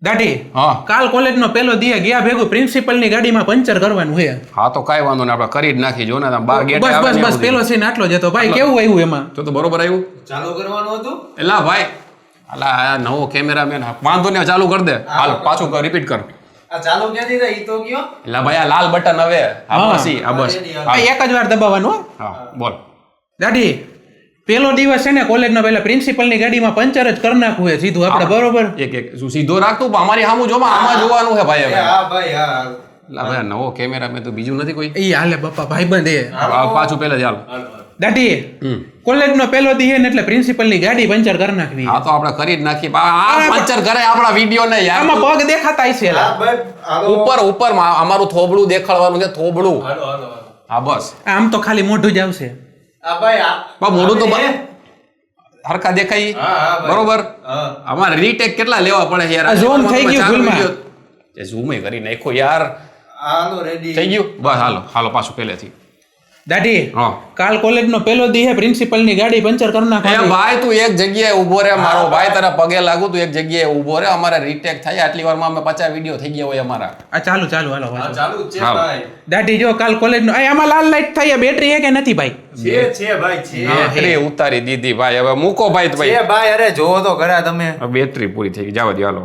દાઢી હા કાલ કોલેજ નો પેલો દિયે ગયા ભેગું પ્રિન્સિપલ ની ગાડીમાં પંચર કરવાનું છે. હા તો કાંઈ વાંધો નહીં, આપણે કરી જ નાખી. જો ને તમે બાર ગેટ બસ પેલો સીન આટલો જ હતો ભાઈ. કેવું આવ્યું એમાં? તો બરોબર આવ્યું. ચાલુ કરવાનું હતું. એલા ભાઈ, અલા આ નવો કેમેરામેન, વાંધો નહીં ચાલુ કરી દે. હાલ પાછું રિપીટ કર. આ ચાલુ ક્યાંથી થાય ઈ તો કયો? એલા ભાઈ આ લાલ બટન હવે આ બસ ઈ, આ બસ ભાઈ એક જ વાર દબાવવાનું હો. હા બોલ. દાઢી પેલો દિવસ છે ને કોલેજ નો પેલા પ્રિન્સિપલ ની ગાડીમાં પંચર જ કરી નાખવું છે સીધું આપણે. બરોબર એક શું સીધો રાખતું પણ અમારી સામું જોમાં આમાં જોવાનું છે ભાઈ. હવે હા ભાઈ હા. એલા ભાઈ નવો કેમેરામેન તો બીજું નથી કોઈ. ઈ હાલે બાપા ભાઈબંધ એ. પાછું પહેલા જ હાલ. દાઢી કોલેજ નો પેલો દી છે ને એટલે પ્રિન્સિપલ ની ગાડી પંચર કરી નાખવી. હા તો આપણે કરી જ નાખીએ. આ પંચર કરે આપણા વિડિયો ને યાર. આમાં પગ દેખાતા હશે હા ભાઈ હાલો. ઉપર અમારું થોબડું દેખાડવાનું છે, થોબડું. હાલો હાલો. હા બસ. આમ તો ખાલી મોઢું જ આવશે. આ ભાઈ આ પણ મોઢું તો હરખા દેખાય. હા હા ભાઈ. બરોબર. હા. અમારે રીટેક કેટલા લેવા પડે છે યાર. આ zoom થઈ ગયું ભૂલમાં. એ ઝૂમ કરી નાખો યાર. હાલો રેડી. થઈ ગયું બસ. હાલો પાછું પહેલેથી. દાઢી હા કાલ કોલેજ નો પેલો દી હે પ્રિન્સિપલ ની ગાડી પંચર કરી એ નાખવાની. ભાઈ તું એક જગ્યાએ ઊભો રે મારો ભાઈ, તારા પગે લાગુ. તું એક જગ્યાએ ઊભો રે. અમારે રીટેક થાય આટલી વારમાં અમે 50 વિડીયો થઈ ગયા હોય અમારા. આ ચાલુ હાલો હા ભાઈ. ચાલુ જ છે હાલો. ભાઈ. દાઢી જો કાલ કોલેજ નો આમાં લાલ લાઈટ થાય બેટરી હે કે નથી ભાઈ? છે ભાઈ છે. બેટરી ઉતારી દીધી ભાઈ. હવે મૂકો ભાઈ. છે ભાઈ અરે જોવો તો ખરા તમે. બેટરી પૂરી થઈ ગઈ. જાવ દે હાલો.